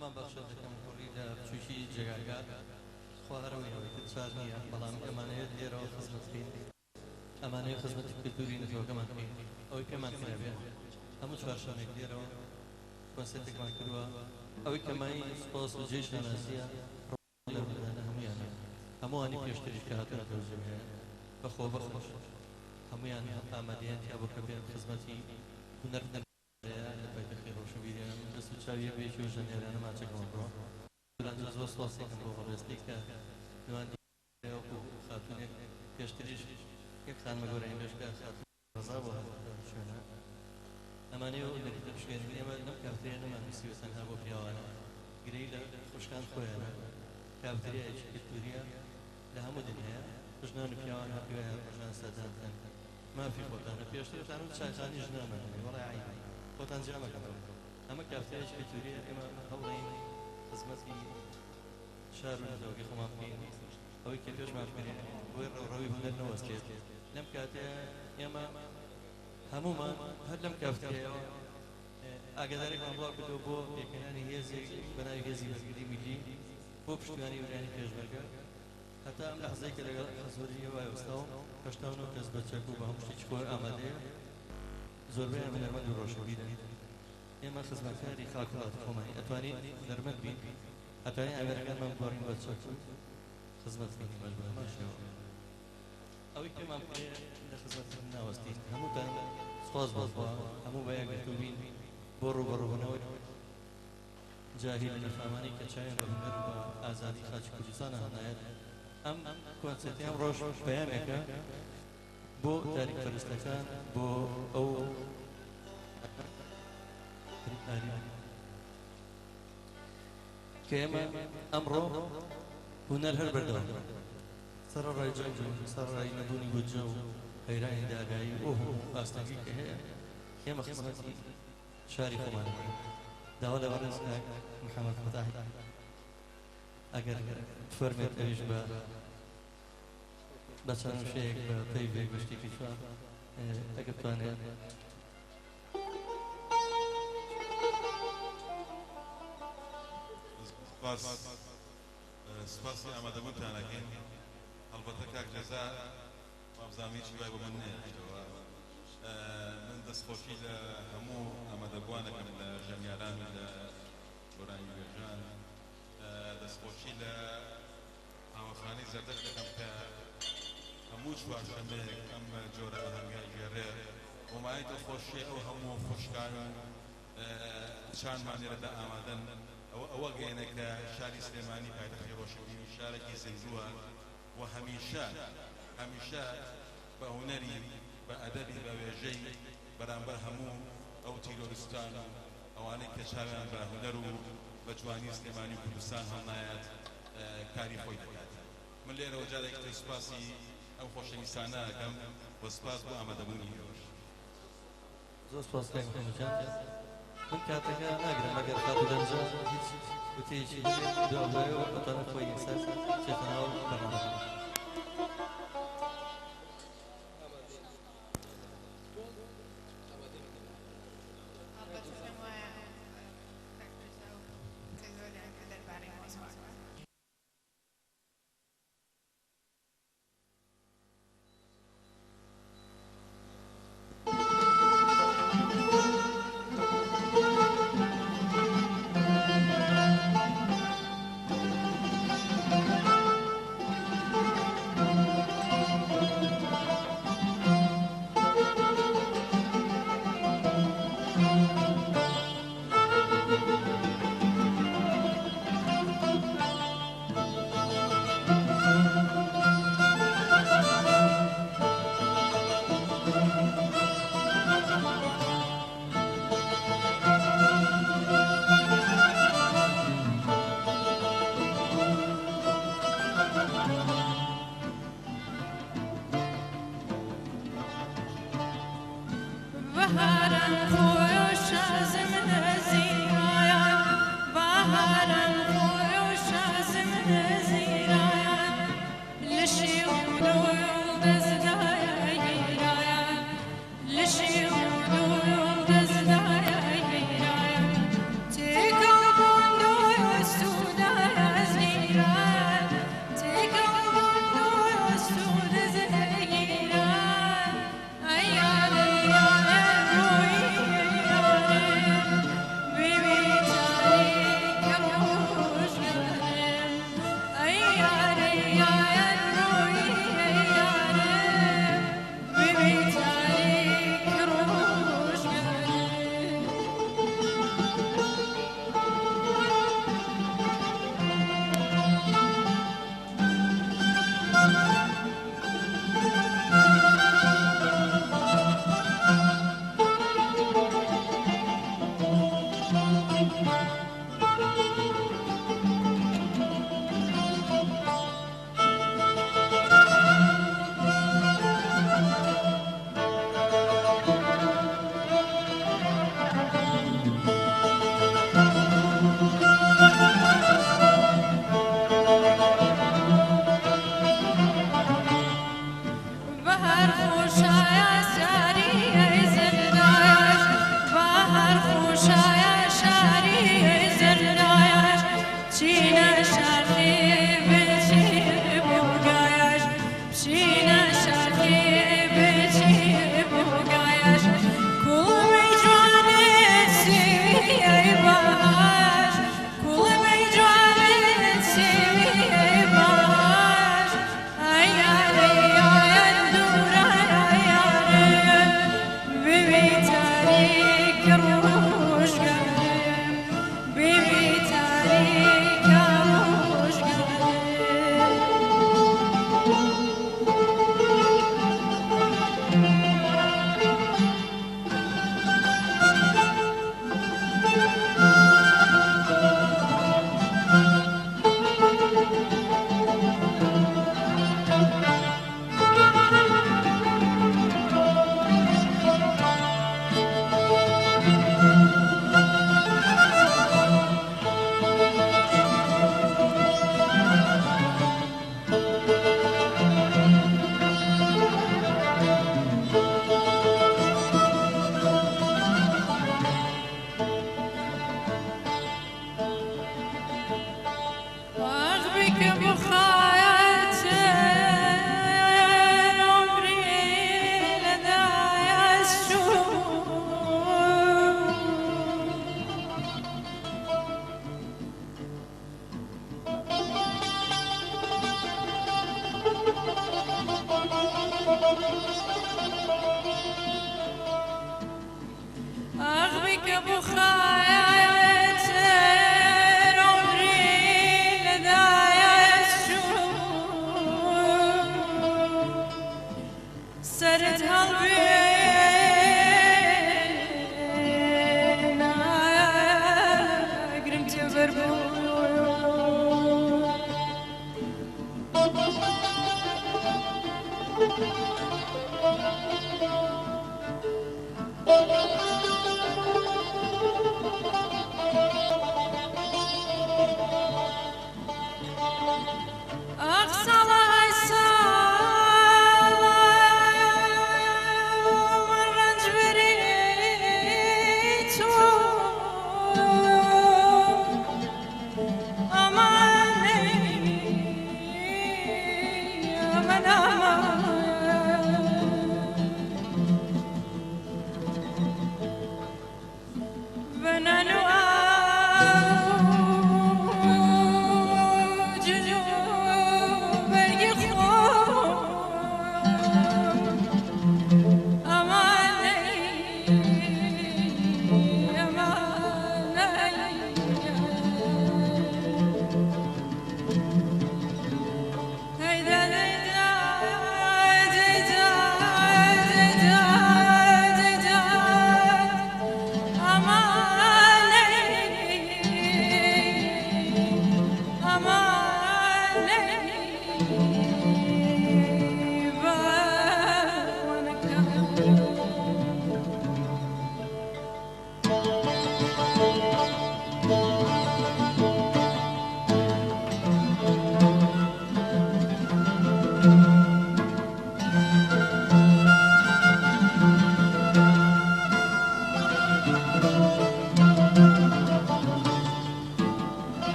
من بەخشە دەکەم کوڕی لە بچووکی جێگاکە خوا هەروەیەوەی تر چار نییە بەڵام ئەمانەیە لێرەوە خزمەت بکەین ئەمانەیە خزمەتی کلتوری نزۆکەمان بکەین ئەوەی پێمان کرابێ هەموو چوارشەمێک لێرەوە کۆنسێرتێکمان کردووە ئەوەی کەمایی سپاس و جێی شاناسیە لە بەدانە هەمویانە هەمووانی پێشتریش کە هاتوونە دەوزێ بەخۆ بەخۆش هەمویان ئامادەیان تیا بۆ کە بێن خزمەتی هونەر لە پایتەختی ڕۆشنبیریان دەست و چاویە بێکی و ژەنێرانە ماچەکەمە بڕۆ زۆر سپاسێکم بۆ هەڵێستی کە نواندی خاتونێک پێشتریش یەک خانمە گەورەی بێشکە خاتون ڕەزا بۆ شوێنە ئەمانەیە لە پشکێنی ئێمە لەم کافتەریە نەمانویسیوە تەنها بۆ پیاوانە گرەی لە خوشکان خۆیانە کافتەریایەکی کلتوریە لە هەموو دنیاە ژنان و پیاوان هەپیوایە ڕۆژان سەدانتەن مافی خۆتانە پێشترتان و چایخانی ژنانمانە وەڵای عینی خۆتان جامەکەنەوە ئەمە کافتەریایەکی کلتوریە ئێمە هەوڵین خزمەتی شار و نزۆکی خۆمان بکەین ئەوەی کە پێشمان بکەین بۆی ڕەوڕەوی هونەر نەوەستێت لەم کاتەیە ئێمە هەمومان هەر لەم کافتەریایەوە ئاگادارێکمان بڵاو کردەوە بۆ پێکەنانی هێزێک بەناوی هێزی وەرگری میلی بۆ پشتیوانی وەلایەتی پێشمەرگە هەتا ئەم لەحزەی کە لەگەڵ زۆری وایوەستاوە هەشتاون و کەس بەچەک و بە هەموو شتێکی خۆی ئامادەیە زۆربەیان هونەرمەند و ڕۆشنبیرن ئێمە خزمەتکاری خاک وڵاتی خۆمانی ئەتوانین هونەرمەند بین ئەتوانین ئامێرەکانمان بگۆڕین بەچەک و خزمەت بکەین بە هەمان شێوە ئەوەی پێمان پێ لە خزمەتکردن ناوەستین هەمووتان سپاس بەخوا هەموو بە یەکگرتوو بین بۆ ڕوبەڕووبوونەوەی جاهیل نەفامانی کە چایان بە هونەر و بە ئازادی خاچی کوردستانە هەنایەت ئەم کۆنسێرتی ئەم ڕۆژ پەیامێکە بۆ تاریکپەرستەکان بۆ ئەو کە ئێمە ئەمڕۆ هونەر هەر بەردەوام سەرڕای جەنگ و سەرڕای نەبوونی بودجە و هەیرانی داگایی ئۆ ئاستەنگی کە هەیە ئێمە خزمەتی شاری خۆمانە داوا لە بەڕێز محەممەد فتاحی ئەگەر فەرمێت ئەویش بە چەند شەیەک بە پەیوێک بە شتێکی چوار ئەگەر بتوانێت سپاسی ئامادەبوونتانەکەین هەڵبەتە کاک جەزا وابزانێکی وای بۆ من نەیەوە من دەستخۆشی لە هەموو ئامادەبوانەکەم لە ژەمیاران و لە گۆرانی وێژان دەستخۆشی لە هاوەخانەی زەردەق دەکەم کە هەموو چوارشەمەیەک ئەم جۆرە ئاهەنگای گێڕێ ومای دڵخۆشی ئەو هەموو خوشکان چانمان لێرەدا ئامادەن ئەوە گەیەنە کە شاری سلێمانی پایتەختی ڕۆشنبیری شارێکی زیندووە و هەمیشە بە هونەری بە ئەدەبی بە وێژەی بەرامبەر هەموو ئەو تیرۆریستان و ئەوانەی کە چاویان بە هونەر و بە جوانی سلێمانی و کوردستان هەڵنایەت کاری خۆی دەکات من لێرەوە جارێک تر سوپاسی ئەو خۆشەویستانە ئەەکەم بۆ سوپاس بۆ ئامادەبوونی زۆر سپاس من کاتەکە ناگرم ئەگەر خاتو دەنجە هیچ وتەیەکی دوابەیەوە بەتەنە خۆی ئێستا چێتە ناو بەڕامەکە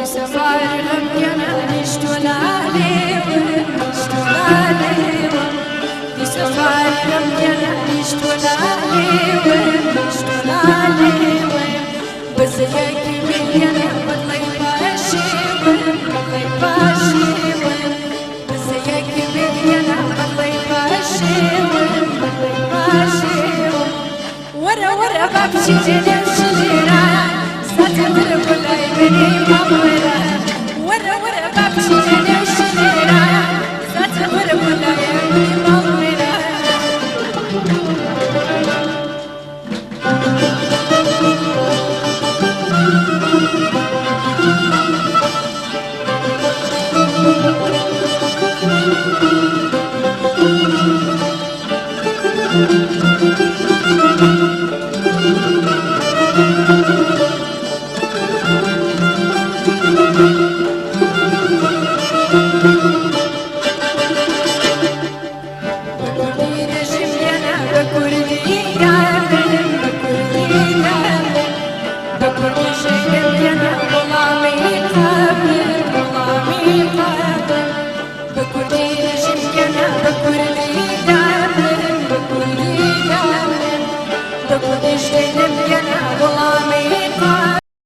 بسفار غمينا نشتولالي ونشتولالي بسفار غمينا نشتولالي ونشتولالي بزيك بينا والله باشي والله باشي بزيك بينا والله باشي والله باشي ورا بابشي جنب شجرة ستدرب العيبني مامي